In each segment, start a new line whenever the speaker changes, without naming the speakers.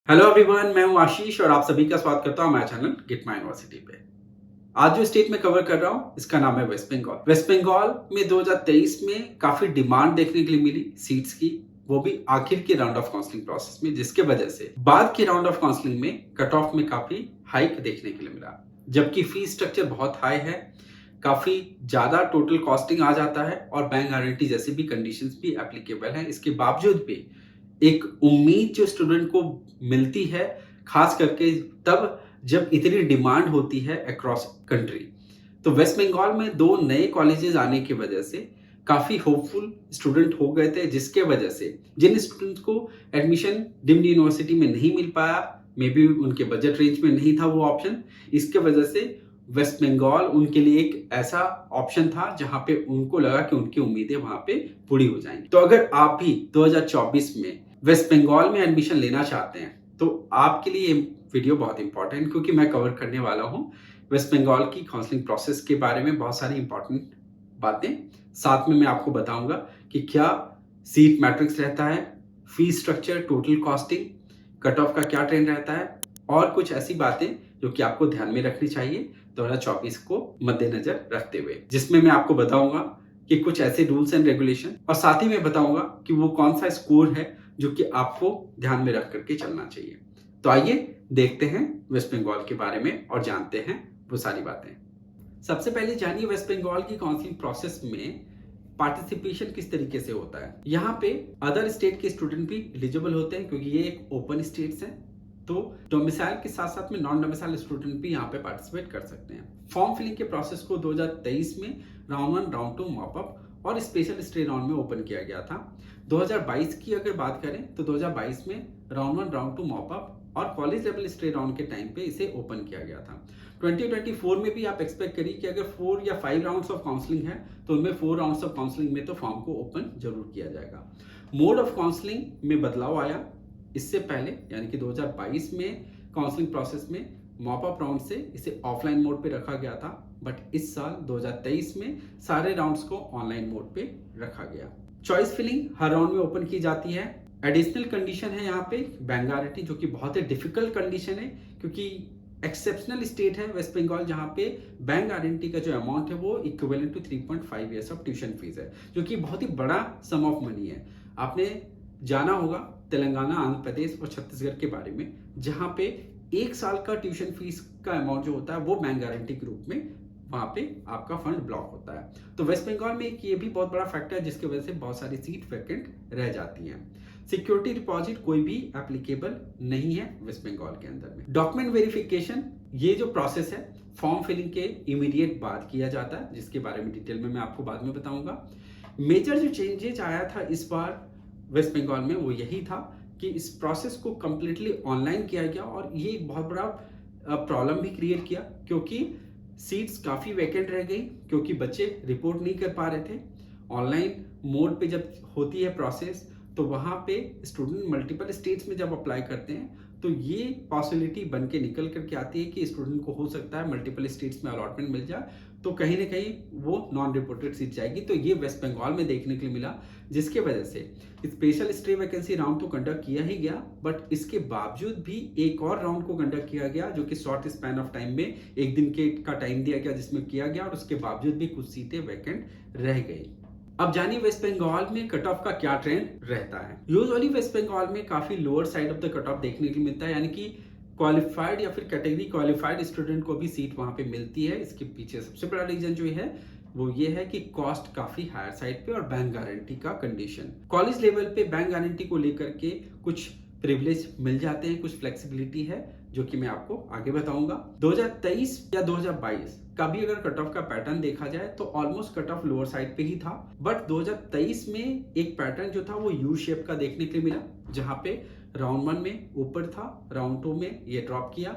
Hello everyone, मैं हूं आशीष और आप सभी का स्वागत करता हूं हमारे चैनल गेट माई यूनिवर्सिटी पे। आज जो स्टेट में कवर कर रहा हूं इसका नाम है वेस्ट बंगाल। वेस्ट बंगाल में 2023 में काफी डिमांड देखने के लिए मिली सीट्स की, वो भी आखिर के राउंड ऑफ काउंसलिंग प्रोसेस में, जिसके वजह से बाद के राउंड ऑफ काउंसलिंग में कट ऑफ में काफी हाइक देखने के लिए मिला। जबकि फीस स्ट्रक्चर बहुत हाई है, काफी ज्यादा टोटल कॉस्टिंग आ जाता है और बैंक गारंटी जैसे भी कंडीशंस भी एप्लीकेबल है। इसके बावजूद भी एक उम्मीद जो स्टूडेंट को मिलती है, खास करके तब जब इतनी डिमांड होती है अक्रॉस कंट्री। तो वेस्ट बंगाल में 2 नए कॉलेजेस आने की वजह से काफी होपफुल स्टूडेंट हो गए थे, जिसके वजह से जिन स्टूडेंट्स को एडमिशन डीम्ड यूनिवर्सिटी में नहीं मिल पाया, मे बी उनके बजट रेंज में नहीं था वो ऑप्शन, इसके वजह से वेस्ट बंगाल उनके लिए एक ऐसा ऑप्शन था जहां पे उनको लगा कि उनकी उम्मीदें वहां पे पूरी हो जाएंगी। तो अगर आप भी 2024 में वेस्ट बंगाल में एडमिशन लेना चाहते हैं तो आपके लिए ये वीडियो बहुत इंपॉर्टेंट, क्योंकि मैं कवर करने वाला हूं वेस्ट बंगाल की काउंसलिंग प्रोसेस के बारे में बहुत सारी इंपॉर्टेंट बातें। साथ में मैं आपको बताऊंगा कि क्या सीट मैट्रिक्स रहता है, fees structure, total costing, cut off का क्या ट्रेंड रहता है और कुछ ऐसी बातें जो कि आपको ध्यान में रखनी चाहिए 2024 को मद्देनजर रखते हुए, जिसमें मैं आपको बताऊंगा कि कुछ ऐसे रूल्स एंड रेगुलेशन और साथ ही मैं बताऊंगा कि वो कौन सा स्कोर है जो कि आपको ध्यान में रख करके चलना चाहिए। तो आइए देखते हैं वेस्ट बंगाल के बारे में और जानते हैं वो सारी बातें। सबसे पहले जानिए वेस्ट बंगाल की काउंसलिंग प्रोसेस में पार्टिसिपेशन किस तरीके से होता है। यहाँ पे अदर स्टेट के स्टूडेंट भी एलिजिबल होते हैं, क्योंकि ये एक ओपन स्टेट्स है, तो डोमिसाइल के साथ साथ में नॉन डोमिसाइल स्टूडेंट भी यहाँ पे पार्टिसिपेट कर सकते हैं। फॉर्म फिलिंग के प्रोसेस को 2023 में राउंड 1, राउंड 2, मॉप अप और स्पेशल स्टे राउंड में ओपन किया गया था। 2022 की अगर बात करें तो 2022 में राउंड 1, राउंड 2, मॉप अप और कॉलेज लेवल स्टे राउंड के टाइम पे इसे ओपन किया गया था। 2024 में भी आप एक्सपेक्ट करिए कि अगर 4 या 5 राउंड्स ऑफ काउंसलिंग है तो उनमें 4 राउंड्स ऑफ काउंसलिंग में तो फॉर्म को ओपन जरूर किया जाएगा। मोड ऑफ काउंसलिंग में बदलाव आया। इससे पहले यानी कि 2022 में काउंसलिंग प्रोसेस में मॉप अप राउंड से इसे ऑफलाइन मोड पे रखा गया था, बट इस साल 2023 में सारे राउंड्स को ऑनलाइन मोड पे रखा गया। चॉइस फिलिंग हर राउंड में ओपन की जाती है। एडिशनल कंडीशन है यहाँ पे बैंक गारंटी, जो कि बहुत ही डिफिकल्ट कंडीशन है, क्योंकि एक्सेप्शनल स्टेट है वेस्ट बंगाल, जहाँ पे बैंक गारंटी का जो अमाउंट है वो equivalent to 3.5 years of tuition fees है, जो कि बहुत ही बड़ा सम ऑफ मनी है। आपने जाना होगा तेलंगाना, आंध्र प्रदेश और छत्तीसगढ़ के बारे में, जहाँ पे 1 साल का ट्यूशन फीस का अमाउंट जो होता है वो बैंक गारंटी के रूप में वहां पे आपका फंड ब्लॉक होता है। तो वेस्ट बंगाल में एक ये भी बहुत बड़ा फैक्टर है जिसकी वजह से बहुत सारी सीट वैकेंट रह जाती हैं। सिक्योरिटी डिपॉजिट कोई भी एप्लीकेबल नहीं है वेस्ट बंगाल के अंदर में। डॉक्यूमेंट वेरिफिकेशन, ये जो प्रोसेस है फॉर्म फिलिंग के इमीडिएट बाद किया जाता है, जिसके बारे में डिटेल में मैं आपको बाद में बताऊंगा। मेजर जो चेंजेज आया था इस बार वेस्ट बंगाल में वो यही था कि इस प्रोसेस को कंप्लीटली ऑनलाइन किया गया, और ये एक बहुत बड़ा प्रॉब्लम भी क्रिएट किया, क्योंकि सीट्स काफ़ी वैकेंट रह गई, क्योंकि बच्चे रिपोर्ट नहीं कर पा रहे थे। ऑनलाइन मोड पे जब होती है प्रोसेस तो वहाँ पे स्टूडेंट मल्टीपल स्टेट्स में जब अप्लाई करते हैं तो ये पॉसिबिलिटी बन के निकल करके आती है कि स्टूडेंट को हो सकता है मल्टीपल स्टेट्स में अलॉटमेंट मिल जाए, तो कहीं ना कहीं वो नॉन रिपोर्टेड सीट जाएगी। तो ये वेस्ट बंगाल में देखने के लिए मिला, जिसके वजह से स्पेशल स्टे वैकेंसी राउंड तो कंडक्ट किया ही गया, बट इसके बावजूद भी एक और राउंड को कंडक्ट किया गया, जो कि शॉर्ट स्पैन ऑफ टाइम में 1 दिन के का टाइम दिया गया जिसमें किया गया, और उसके बावजूद भी कुछ सीटें वैकेंट रह गई। अब जानिए वेस्ट बंगाल में कट ऑफ का क्या ट्रेंड रहता है। यूजुअली वेस्ट बंगाल में काफी lower side of the cut off देखने को मिलता है, यानी कि क्वालिफाइड या फिर कैटेगरी क्वालिफाइड स्टूडेंट को भी सीट वहां पे मिलती है। इसके पीछे सबसे बड़ा रीजन जो है वो ये है कि कॉस्ट काफी हायर साइड पे और बैंक गारंटी का कंडीशन। कॉलेज लेवल पे बैंक गारंटी को लेकर के कुछ प्रिविलेज मिल जाते हैं, कुछ फ्लेक्सिबिलिटी है, जो कि मैं आपको आगे बताऊंगा। 2023 या 2022 का भी अगर कट ऑफ का पैटर्न देखा जाए तो almost cut off lower side पे ही था, बट 2023 में एक पैटर्न जो था वो यू शेप का देखने के लिए मिला, जहां पे राउंड 1 में ऊपर था, राउंड 2 में ये ड्रॉप किया,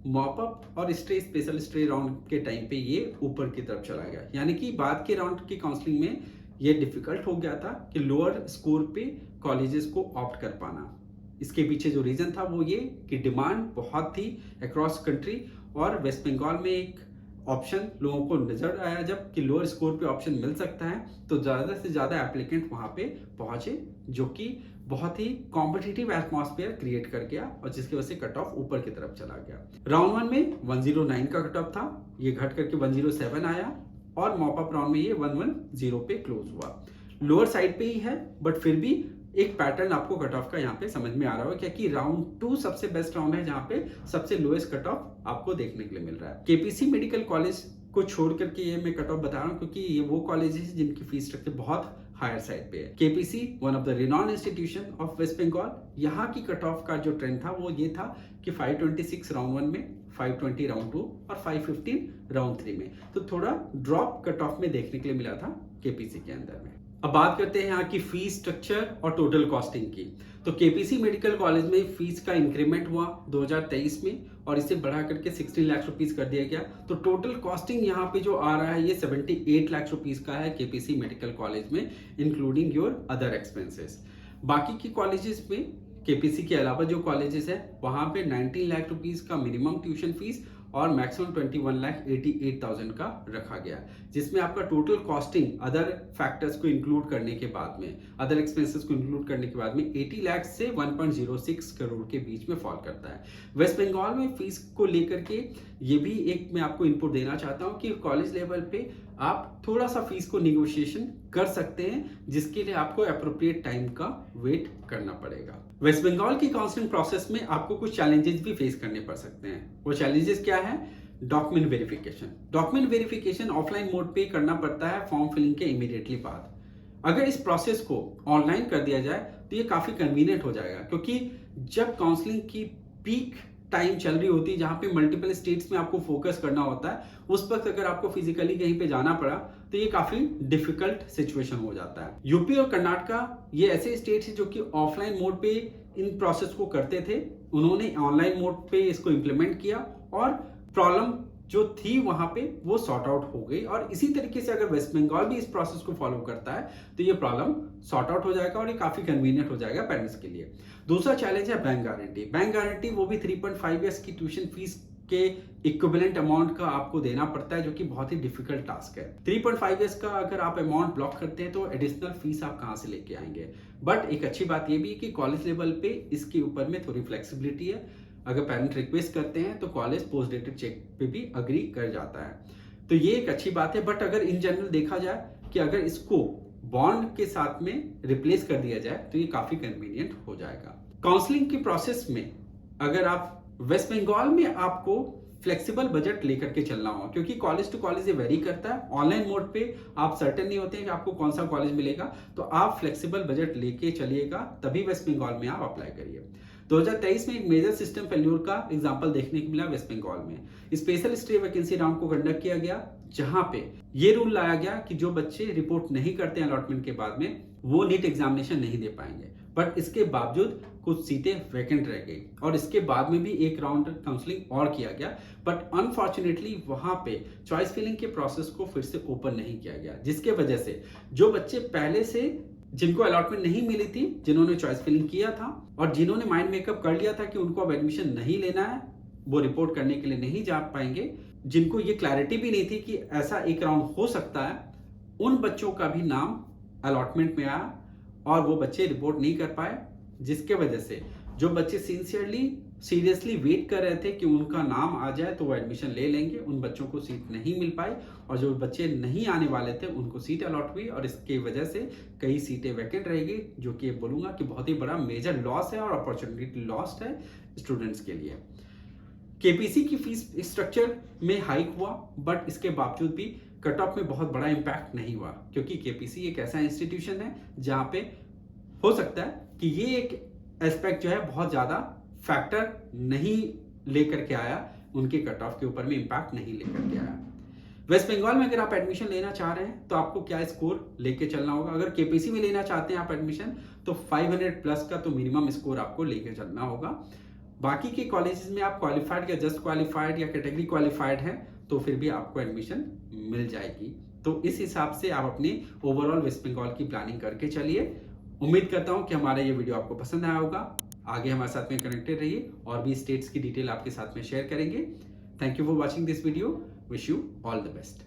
मॉप अप और स्टे स्पेशल स्टे राउंड के टाइम पे ये ऊपर की तरफ चला गया। यानी कि बाद के राउंड की काउंसलिंग में ये डिफिकल्ट हो गया था कि लोअर स्कोर पे कॉलेजेस को ऑप्ट कर पाना। इसके पीछे जो रीजन था वो ये कि डिमांड बहुत थी अक्रॉस कंट्री, और वेस्ट बंगाल में एक ऑप्शन लोगों को नजर आया जब कि लोअर स्कोर पे ऑप्शन मिल सकता है, तो ज़्यादा से ज़्यादा एप्लीकेंट वहाँ पे पहुंचे, जो कि बहुत ही कॉम्पिटिटिव एटमॉस्फेयर क्रिएट कर गया और जिसकी वजह से कट ऑफ ऊपर की तरफ चला गया। राउंड 1 में 109 का कट ऑफ था, ये घट करके 107 आया और मॉप अप राउंड में ये 110 पे क्लोज हुआ। लोअर साइड पे ही है, बट फिर भी एक पैटर्न आपको कट ऑफ का यहाँ पे समझ में आ रहा होगा, क्योंकि राउंड 2 सबसे बेस्ट राउंड है जहाँ पे सबसे लोएस्ट कट ऑफ आपको देखने के लिए मिल रहा है। केपीसी मेडिकल कॉलेज को छोड़ करके ये मैं कट ऑफ बता रहा हूँ क्योंकि ये वो कॉलेज है जिनकी फीस स्ट्रक्चर बहुत हायर साइड पे है। KPC one of the renowned institution of West Bengal, यहाँ की कट ऑफ का जो ट्रेंड था वो ये था कि 526 राउंड 1 में, 520 राउंड 2 और 515 राउंड 3 में, तो थोड़ा ड्रॉप कट ऑफ में देखने के लिए मिला था केपीसी के अंदर में। अब बात करते हैं यहाँ की फीस स्ट्रक्चर और टोटल कॉस्टिंग की। तो केपीसी मेडिकल कॉलेज में फीस का इंक्रीमेंट हुआ 2023 में और इसे बढ़ा करके 16 लाख रुपीस कर दिया गया। तो टोटल कॉस्टिंग यहाँ पे जो आ रहा है ये 78 लाख रुपीस का है केपीसी मेडिकल कॉलेज में, इंक्लूडिंग योर अदर एक्सपेंसेस। बाकी की कॉलेजेस में केपीसी के अलावा जो कॉलेजेस है वहां पे 19 लाख रुपीस का मिनिमम ट्यूशन फीस और मैक्सिमम 21,88,000 का रखा गया, जिसमें आपका टोटल कॉस्टिंग अदर फैक्टर्स को इंक्लूड करने के बाद में, अदर एक्सपेंसेस को इंक्लूड करने के बाद में 80 लाख से 1.06 करोड़ के बीच में फॉल करता है। वेस्ट बंगाल में फीस को लेकर के ये भी एक मैं आपको इनपुट देना चाहता हूँ कि कॉलेज लेवल पे आप थोड़ा सा फीस को निगोशिएशन कर सकते हैं, जिसके लिए आपको अप्रोप्रिएट टाइम का वेट करना पड़ेगा। वेस्ट बंगाल की काउंसलिंग प्रोसेस में आपको कुछ चैलेंजेस भी फेस करने पड़ सकते हैं। वो चैलेंजेस क्या है? Document verification. Document verification offline mode पे करना पड़ता है फॉर्म फिलिंग के इमीडिएटली बाद। अगर इस प्रोसेस को ऑनलाइन कर दिया जाए तो ये काफी कन्वीनियंट हो जाएगा, क्योंकि जब काउंसलिंग की पीक टाइम चल रही होती है जहां पे मल्टीपल स्टेट्स में आपको फोकस करना होता है, उस वक्त अगर आपको फिजिकली कहीं पे जाना पड़ा तो ये काफी डिफिकल्ट सिचुएशन हो जाता है। यूपी और कर्नाटका ये ऐसे स्टेट्स हैं जो कि ऑफलाइन मोड पे इन प्रोसेस को करते थे, उन्होंने ऑनलाइन मोड पे इसको इंप्लीमेंट किया और प्रॉब्लम जो थी वहां पे वो सॉर्ट आउट हो गई। और इसी तरीके से अगर वेस्ट बंगाल भी इस प्रोसेस को फॉलो करता है तो ये प्रॉब्लम सॉर्ट आउट हो जाएगा और ये काफी कन्वीनियंट हो जाएगा पेरेंट्स के लिए। दूसरा चैलेंज है बैंक गारंटी। बैंक गारंटी वो भी 3.5 ईयर्स की ट्यूशन फीस के इक्विवेलेंट अमाउंट का आपको देना पड़ता है, जो कि बहुत ही डिफिकल्ट टास्क है। 3.5 ईयर्स का अगर आप अमाउंट ब्लॉक करते हैं तो एडिशनल फीस आप कहां से लेके आएंगे। बट एक अच्छी बात ये भी है कि कॉलेज लेवल पे इसके ऊपर में थोड़ी फ्लेक्सिबिलिटी है। अगर पेरेंट रिक्वेस्ट करते हैं तो कॉलेज पोस्ट डेटेड चेक पे भी अग्री कर जाता है, तो ये एक अच्छी बात है। बट अगर इन जनरल देखा जाए कि अगर इसको बॉन्ड के साथ में रिप्लेस कर दिया जाए तो ये काफी कन्वीनियंट हो जाएगा। काउंसलिंग की प्रोसेस में अगर आप वेस्ट बंगाल में आपको फ्लेक्सिबल बजट लेकर के चलना हो, क्योंकि कॉलेज टू कॉलेज ये वेरी करता है। ऑनलाइन मोड पे आप सर्टेन नहीं होते हैं कि आपको कौन सा कॉलेज मिलेगा, तो आप फ्लेक्सिबल बजट लेके चलिएगा, तभी वेस्ट बंगाल में आप अप्लाई करिए। 2023 में एक मेजर सिस्टम फेल्यूर का एग्जांपल देखने को मिला वेस्ट बंगाल में। स्पेशल स्टे वैकेंसी राउंड को कंडक्ट किया गया, जहां पे ये रूल लाया गया कि जो बच्चे रिपोर्ट नहीं करते हैं अलॉटमेंट के बाद में वो नीट एग्जामिनेशन नहीं दे पाएंगे। बट इसके बावजूद कुछ सीटें वैकेंट रह गई और इसके बाद में भी एक राउंड काउंसलिंग और किया गया। बट अनफॉर्चुनेटली वहां पे चॉइस फिलिंग के प्रोसेस को फिर से ओपन नहीं किया गया, जिसके वजह से जो बच्चे पहले से जिनको अलॉटमेंट नहीं मिली थी, जिन्होंने चॉइस फिलिंग किया था और जिन्होंने माइंड मेकअप कर लिया था कि उनको अब एडमिशन नहीं लेना है, वो रिपोर्ट करने के लिए नहीं जा पाएंगे। जिनको ये क्लैरिटी भी नहीं थी कि ऐसा एक राउंड हो सकता है, उन बच्चों का भी नाम अलॉटमेंट में आया और वो बच्चे रिपोर्ट नहीं कर पाए, जिसके वजह से जो बच्चे सिंसियरली सीरियसली वेट कर रहे थे कि उनका नाम आ जाए तो वो एडमिशन ले लेंगे, उन बच्चों को सीट नहीं मिल पाई और जो बच्चे नहीं आने वाले थे उनको सीट अलॉट हुई और इसकी वजह से कई सीटें वैकेंट रहेगी, जो कि बोलूंगा कि बहुत ही बड़ा मेजर लॉस है और अपॉर्चुनिटी लॉस्ट है स्टूडेंट्स के लिए। केपीसी की फीस स्ट्रक्चर में हाइक हुआ, बट इसके बावजूद भी कट ऑफ में बहुत बड़ा इंपैक्ट नहीं हुआ, क्योंकि केपीसी एक ऐसा इंस्टीट्यूशन है जहां पे हो सकता है कि ये एक एस्पेक्ट जो है बहुत ज्यादा फैक्टर नहीं लेकर के आया, उनके कट ऑफ के ऊपर में इंपैक्ट नहीं लेकर के आया। वेस्ट बंगाल में अगर आप एडमिशन लेना चाह रहे हैं तो आपको क्या स्कोर लेके चलना होगा। अगर केपीसी में लेना चाहते हैं आप एडमिशन, तो 500 प्लस का तो मिनिमम स्कोर आपको लेके चलना होगा। बाकी के कॉलेजेस में आप क्वालिफाइड या जस्ट क्वालिफाइड या कैटेगरी क्वालिफाइड है तो फिर भी आपको एडमिशन मिल जाएगी। तो इस हिसाब से आप अपनी ओवरऑल वेस्ट बंगाल की प्लानिंग करके चलिए। उम्मीद करता हूं कि हमारा ये वीडियो आपको पसंद आया होगा। आगे हमारे साथ में कनेक्टेड रहिए और भी स्टेट्स की डिटेल आपके साथ में शेयर करेंगे। Thank you for watching this video. Wish you all the best.